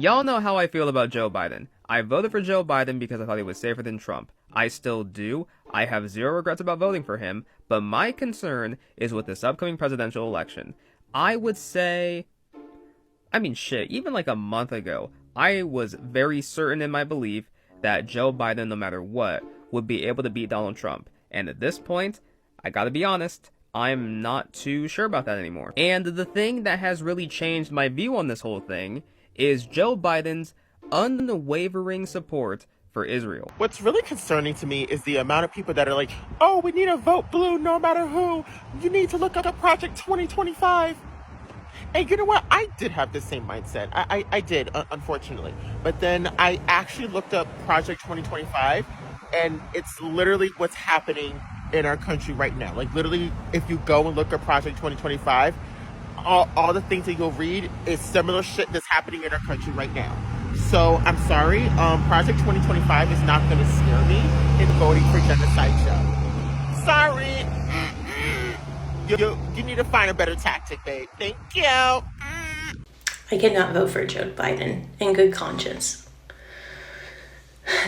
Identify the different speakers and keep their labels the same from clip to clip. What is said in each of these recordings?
Speaker 1: Y'all know how I feel about Joe Biden. I voted for Joe Biden because I thought he was safer than Trump. I still do. I have zero regrets about voting for him, but my concern is with this upcoming presidential election. I would say, shit, even like a month ago, I was very certain in my belief that Joe Biden, no matter what, would be able to beat Donald Trump. And at this point, I gotta be honest, I'm not too sure about that anymore. And the thing that has really changed my view on this whole thing is Joe Biden's unwavering support for Israel.
Speaker 2: What's really concerning to me is the amount of people that are like, oh, we need to vote blue no matter who. You need to look up Project 2025. And you know what? I did have the same mindset. I did, unfortunately. But then I actually looked up Project 2025, and it's literally what's happening in our country right now. Like, literally, if you go and look at Project 2025, all the things that you'll read is similar shit that's happening in our country right now. So I'm sorry, Project 2025 is not going to scare me in voting for genocide show. Sorry. You need to find a better tactic, babe. Thank you.
Speaker 3: I cannot vote for Joe Biden in good conscience.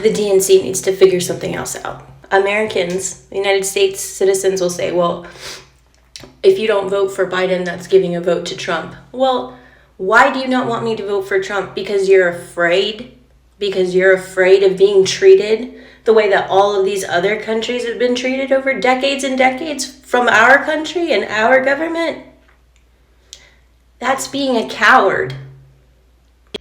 Speaker 3: The DNC needs to figure something else out. Americans, the United States citizens will say, well, if you don't vote for Biden, that's giving a vote to Trump. Well, why do you not want me to vote for Trump? Because you're afraid? Because you're afraid of being treated the way that all of these other countries have been treated over decades and decades from our country and our government? That's being a coward.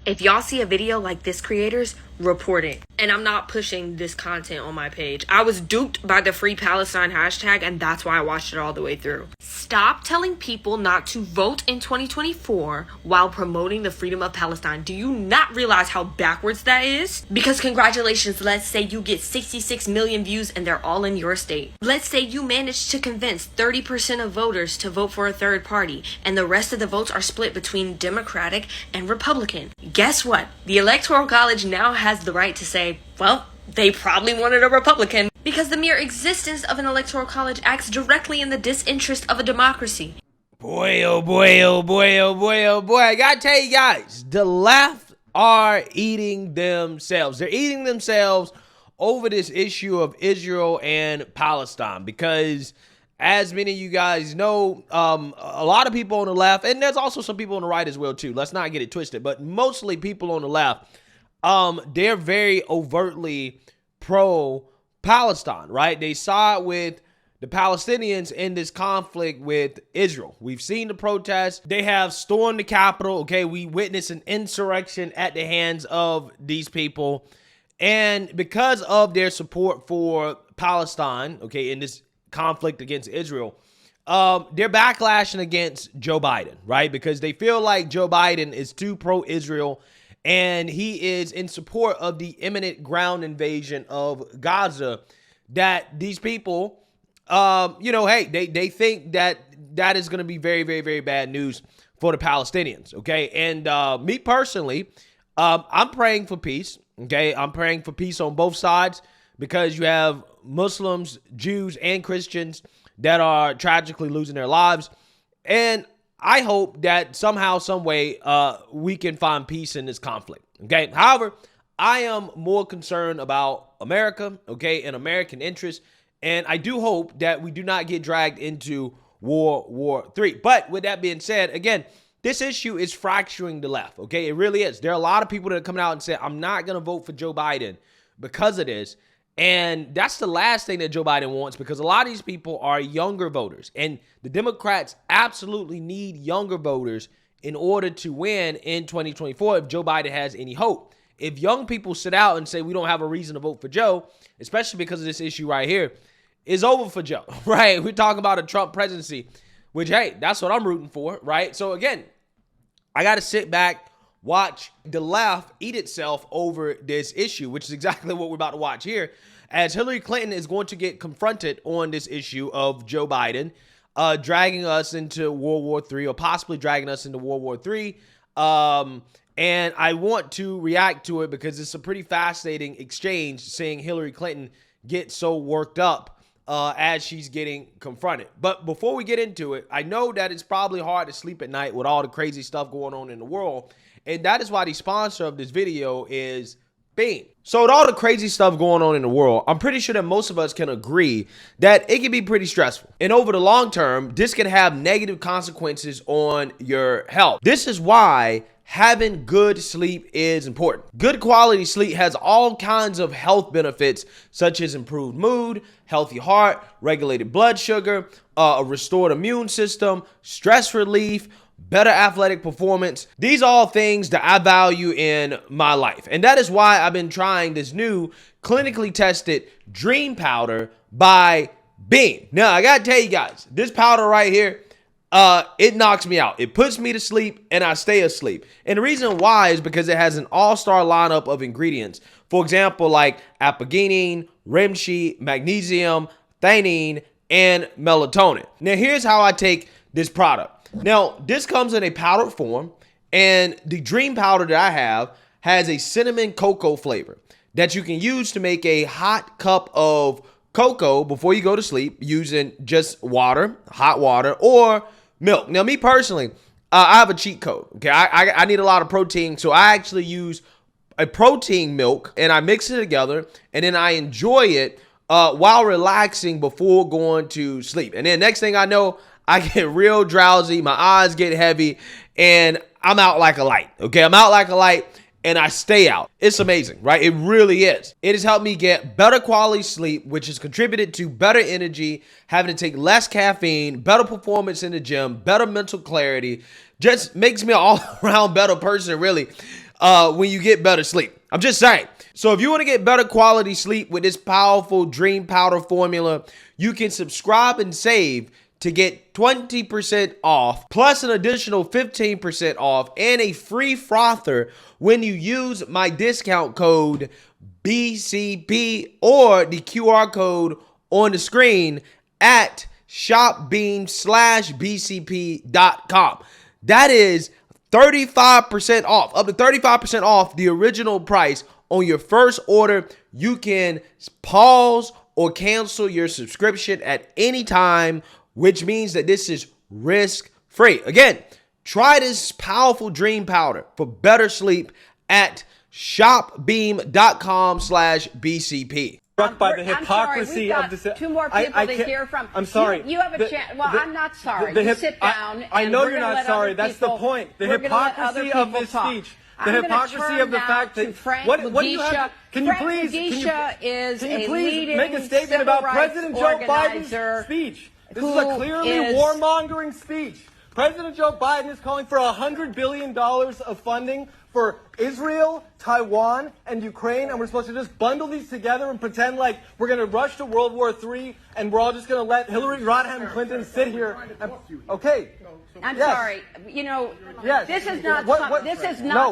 Speaker 4: If y'all see a video like this creator's, report it. And I'm not pushing this content on my page. I was duped by the Free Palestine hashtag, and that's why I watched it all the way through. Stop telling people not to vote in 2024 while promoting the freedom of Palestine. Do you not realize how backwards that is? Because congratulations, let's say you get 66 million views and they're all in your state. Let's say you managed to convince 30% of voters to vote for a third party, and the rest of the votes are split between Democratic and Republican. Guess what? The Electoral College now has the right to say, well, they probably wanted a Republican, because the mere existence of an Electoral College acts directly in the disinterest of a democracy.
Speaker 5: Boy, oh boy, oh boy, oh boy, oh boy. I gotta tell you guys, the left are eating themselves. They're eating themselves over this issue of Israel and Palestine, because as many of you guys know, a lot of people on the left, and there's also some people on the right as well too. Let's not get it twisted, but mostly people on the left, they're very overtly pro-Palestine, right? They side with the Palestinians in this conflict with Israel. We've seen the protests. They have stormed the Capitol. Okay, we witnessed an insurrection at the hands of these people. And because of their support for Palestine, okay, in this conflict against Israel, they're backlashing against Joe Biden, right? Because they feel like Joe Biden is too pro-Israel, and he is in support of the imminent ground invasion of Gaza, that these people, hey, they think that is going to be very, very, very bad news for the Palestinians, okay? And me personally, I'm praying for peace, okay? I'm praying for peace on both sides, because you have Muslims, Jews, and Christians that are tragically losing their lives. And I hope that somehow, some way, we can find peace in this conflict, okay? However, I am more concerned about America, okay, and American interests, and I do hope that we do not get dragged into World War III. But with that being said, again, this issue is fracturing the left, okay? It really is. There are a lot of people that are coming out and say, I'm not going to vote for Joe Biden because of this. And that's the last thing that Joe Biden wants, because a lot of these people are younger voters, and the Democrats absolutely need younger voters in order to win in 2024 if Joe Biden has any hope. If young people sit out and say we don't have a reason to vote for Joe, especially because of this issue right here, it's over for Joe, right? We're talking about a Trump presidency, which, hey, that's what I'm rooting for, right? So again, I got to sit back, watch the left eat itself over this issue, which is exactly what we're about to watch here, as Hillary Clinton is going to get confronted on this issue of Joe Biden dragging us into World War III, or possibly dragging us into World War III. And I want to react to it because it's a pretty fascinating exchange, seeing Hillary Clinton get so worked up as she's getting confronted. But before we get into it, I know that it's probably hard to sleep at night with all the crazy stuff going on in the world. And that is why the sponsor of this video is Beam. So with all the crazy stuff going on in the world, I'm pretty sure that most of us can agree that it can be pretty stressful. And over the long term, this can have negative consequences on your health. This is why having good sleep is important. Good quality sleep has all kinds of health benefits, such as improved mood, healthy heart, regulated blood sugar, a restored immune system, stress relief, better athletic performance. These are all things that I value in my life. And that is why I've been trying this new clinically tested Dream Powder by Beam. Now, I gotta tell you guys, this powder right here, it knocks me out. It puts me to sleep and I stay asleep. And the reason why is because it has an all-star lineup of ingredients. For example, like apigenin, reishi, magnesium, theanine, and melatonin. Now, here's how I take this product. Now, this comes in a powdered form, and the Dream Powder that I have has a cinnamon cocoa flavor that you can use to make a hot cup of cocoa before you go to sleep using just water, hot water, or milk. Now, me personally, I have a cheat code. Okay, I need a lot of protein, so I actually use a protein milk, and I mix it together, and then I enjoy it while relaxing before going to sleep. And then next thing I know, I get real drowsy, my eyes get heavy, and I'm out like a light, okay? I'm out like a light, and I stay out. It's amazing, right? It really is. It has helped me get better quality sleep, which has contributed to better energy, having to take less caffeine, better performance in the gym, better mental clarity. Just makes me an all-around better person, really, when you get better sleep. I'm just saying. So if you want to get better quality sleep with this powerful Dream Powder formula, you can subscribe and save to get 20% off, plus an additional 15% off, and a free frother when you use my discount code BCP or the QR code on the screen at shopbeam/bcp.com. That is 35% off, up to 35% off the original price on your first order. You can pause or cancel your subscription at any time, which means that this is risk-free. Again, try this powerful Dream Powder for better sleep at shopbeam.com/BCP.
Speaker 6: Struck by the hypocrisy of this.
Speaker 7: Two more people to hear from.
Speaker 6: I'm sorry.
Speaker 7: You have a chance. Well, I'm not sorry. You sit down.
Speaker 6: I know you're not sorry. That's the point. The hypocrisy of this speech. The hypocrisy of the fact that what do you have? Can you please make a statement about President Joe Biden's speech? This is a clearly warmongering speech. President Joe Biden is calling for $100 billion of funding for Israel, Taiwan, and Ukraine, and we're supposed to just bundle these together and pretend like we're going to rush to World War III, and we're all just going to let Hillary Rodham Clinton sit here. Okay.
Speaker 7: I'm sorry. You know, this is not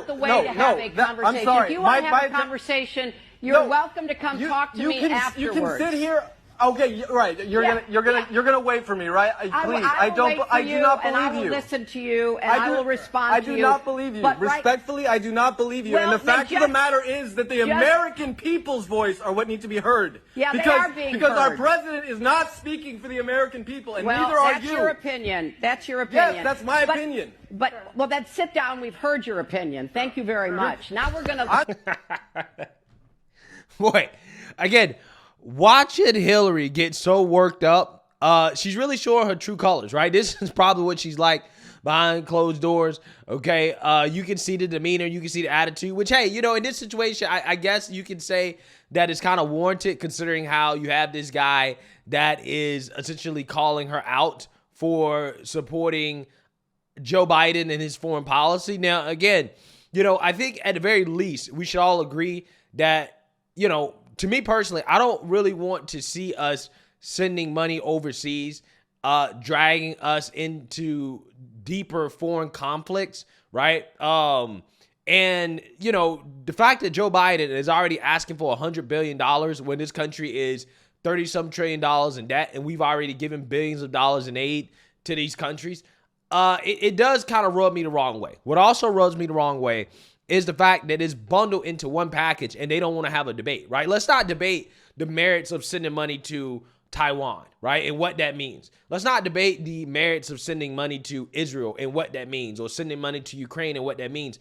Speaker 7: the way to have a conversation.
Speaker 6: I'm sorry.
Speaker 7: If you want to have a conversation, you're welcome to come talk to me afterwards.
Speaker 6: You can sit here. Okay, right. You're gonna wait for me, right? Please, I do not believe you.
Speaker 7: And I will listen to you, and I will respond to you.
Speaker 6: I do not believe you. Respectfully, I do not believe you. And the fact of the matter is that the American people's voice are what need to be heard.
Speaker 7: Yeah, they are being heard.
Speaker 6: Because our president is not speaking for the American people, and neither are you.
Speaker 7: That's your opinion. That's your opinion.
Speaker 6: Yes, that's my opinion.
Speaker 7: Well, then sit down. We've heard your opinion. Thank you very much. Now we're gonna.
Speaker 5: Boy, again. Watching Hillary get so worked up, she's really showing her true colors, right? This is probably what she's like behind closed doors, okay? You can see the demeanor, you can see the attitude, which, hey, you know, in this situation, I guess you can say that it's kind of warranted considering how you have this guy that is essentially calling her out for supporting Joe Biden and his foreign policy. Now, again, you know, I think at the very least, we should all agree that, you know, to me personally, I don't really want to see us sending money overseas, dragging us into deeper foreign conflicts, right? And, you know, the fact that Joe Biden is already asking for $100 billion when this country is 30-some trillion dollars in debt, and we've already given billions of dollars in aid to these countries, it does kind of rub me the wrong way. What also rubs me the wrong way is the fact that it's bundled into one package and they don't want to have a debate, right? Let's not debate the merits of sending money to Taiwan, right? And what that means. Let's not debate the merits of sending money to Israel and what that means, or sending money to Ukraine and what that means,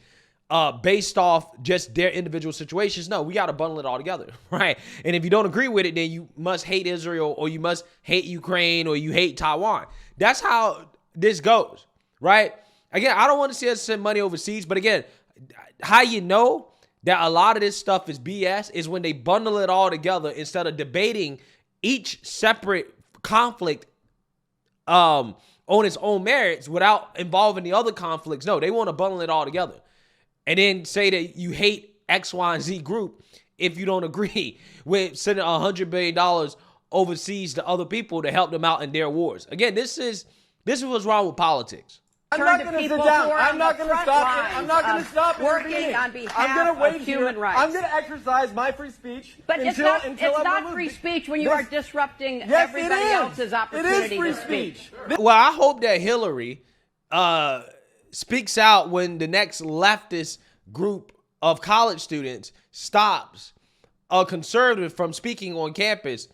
Speaker 5: based off just their individual situations. No, we got to bundle it all together, right? And if you don't agree with it, then you must hate Israel, or you must hate Ukraine, or you hate Taiwan. That's how this goes, right? Again, I don't want to see us send money overseas, but again, how you know that a lot of this stuff is BS is when they bundle it all together instead of debating each separate conflict on its own merits without involving the other conflicts. No, they want to bundle it all together and then say that you hate X, Y, and Z group if you don't agree with sending $100 billion overseas to other people to help them out in their wars. Again, this is what's wrong with politics.
Speaker 6: I'm not going to sit down. I'm not going to stop. I'm not going to stop
Speaker 7: working on behalf of human rights.
Speaker 6: I'm going to exercise my free speech.
Speaker 7: But it's not free speech when you are disrupting everybody else's opportunity to speak.
Speaker 5: Well, I hope that Hillary speaks out when the next leftist group of college students stops a conservative from speaking on campus.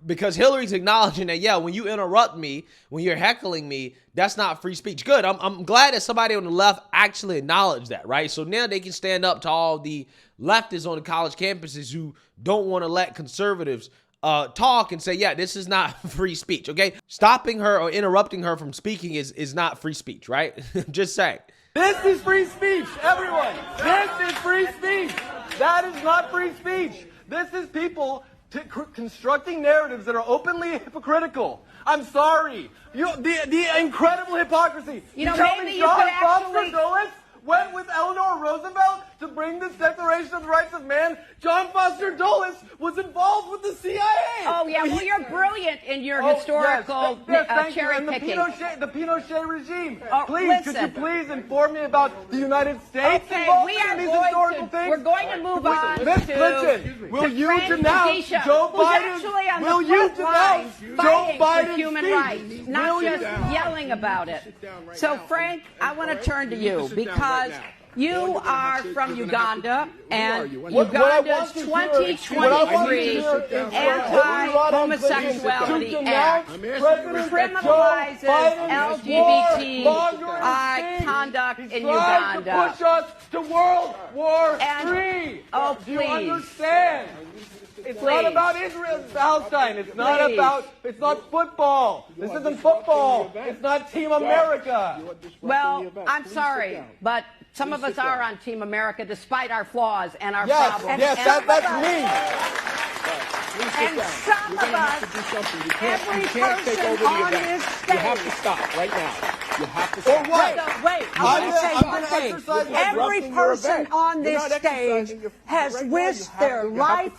Speaker 5: Because Hillary's acknowledging that, yeah, when you interrupt me, when you're heckling me, that's not free speech. Good. I'm glad that somebody on the left actually acknowledged that, right? So now they can stand up to all the leftists on the college campuses who don't want to let conservatives talk and say, yeah, this is not free speech, okay? Stopping her or interrupting her from speaking is not free speech, right? Just saying.
Speaker 6: This is free speech, everyone. This is free speech. That is not free speech. This is people constructing narratives that are openly hypocritical. I'm sorry. The incredible hypocrisy.
Speaker 7: You know,
Speaker 6: tell
Speaker 7: maybe
Speaker 6: me
Speaker 7: you could
Speaker 6: John
Speaker 7: actually...
Speaker 6: Foster Dulles went with Eleanor Roosevelt to bring this Declaration of the Rights of Man. John Foster Dulles was involved with the CIA.
Speaker 7: Oh, yeah. Well, you're brilliant in your historical cherry picking.
Speaker 6: The Pinochet regime.
Speaker 7: Listen.
Speaker 6: Could you please inform me about the United States
Speaker 7: Okay,
Speaker 6: involvement in these historical things?
Speaker 7: We're going to move on
Speaker 6: Listen, will you denounce
Speaker 7: Deisha,
Speaker 6: Joe
Speaker 7: Biden?
Speaker 6: Will you denounce Joe Biden's
Speaker 7: human rights, not just yelling about it. So, Frank, I want to turn to you because you are from Uganda, and Uganda's 2023 Anti-Homosexuality Act criminalizes LGBTI conduct in Uganda.
Speaker 6: To push us to World War III.
Speaker 7: Oh,
Speaker 6: Do you
Speaker 7: please.
Speaker 6: understand? It's not about Israel and Palestine. It's not football. This isn't football. It's not Team America.
Speaker 7: Well, I'm sorry, but some of us are on Team America despite our flaws and our problems.
Speaker 6: Yes, that's me.
Speaker 7: And some of us, every person on this stage.
Speaker 2: You have to stop right now. You have to stop.
Speaker 6: Or what?
Speaker 7: Wait, I want to say one thing. Every person on this stage has risked their life,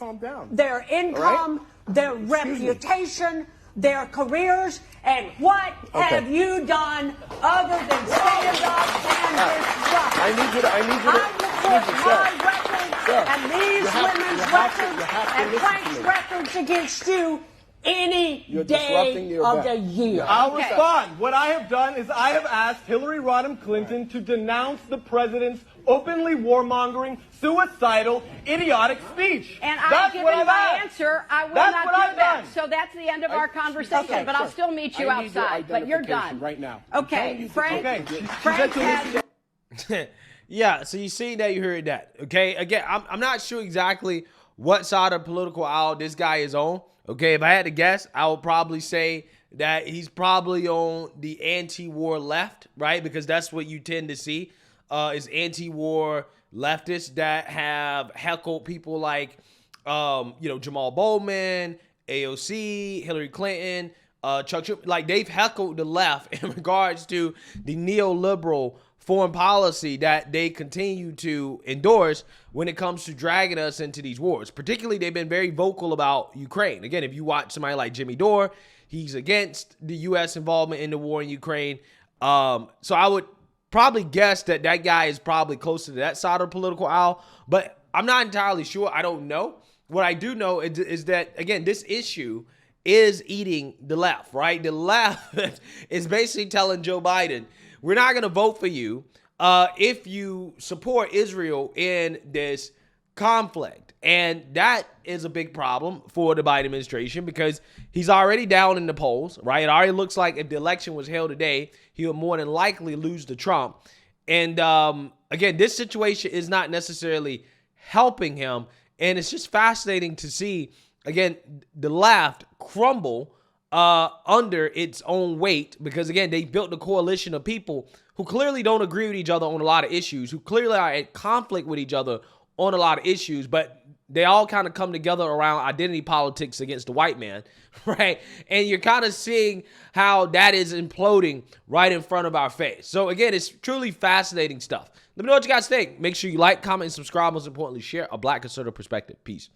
Speaker 7: their income, their reputation, their careers, and what have you done other than stand up and disrupt?
Speaker 2: I need you to
Speaker 7: my record and these women's records and Frank's records against you any day of the year.
Speaker 6: I'll respond. What I have done is I have asked Hillary Rodham Clinton to denounce the president's openly warmongering, suicidal, idiotic speech.
Speaker 7: And I've given my answer. I will not do that. So that's the end of our conversation. But I'll still meet you outside. But you're done.
Speaker 2: Right now.
Speaker 7: Okay, Frank. Frank has...
Speaker 5: Yeah, so you see that, you heard that. Okay, again, I'm not sure exactly what side of the political aisle this guy is on. Okay, if I had to guess, I would probably say that he's probably on the anti-war left, right? Because that's what you tend to see is anti-war leftists that have heckled people like, Jamal Bowman, AOC, Hillary Clinton, Chuck Schumer. Like, they've heckled the left in regards to the neoliberal foreign policy that they continue to endorse when it comes to dragging us into these wars. Particularly, they've been very vocal about Ukraine. Again, if you watch somebody like Jimmy Dore, he's against the U.S. involvement in the war in Ukraine. So I would probably guess that guy is probably closer to that side of the political aisle, but I'm not entirely sure. I don't know. What I do know is that, again, this issue is eating the left, right? The left is basically telling Joe Biden, we're not going to vote for you if you support Israel in this conflict. And that is a big problem for the Biden administration because he's already down in the polls, right? It already looks like if the election was held today, he would more than likely lose to Trump. And again, this situation is not necessarily helping him. And it's just fascinating to see, again, the left crumble under its own weight because, again, they built a coalition of people who clearly don't agree with each other on a lot of issues, who clearly are at conflict with each other on a lot of issues, but they all kind of come together around identity politics against the white man, right? And you're kind of seeing how that is imploding right in front of our face. So again, it's truly fascinating stuff. Let me know what you guys think. Make sure you like, comment, and subscribe. Most importantly, share a Black conservative perspective. Peace.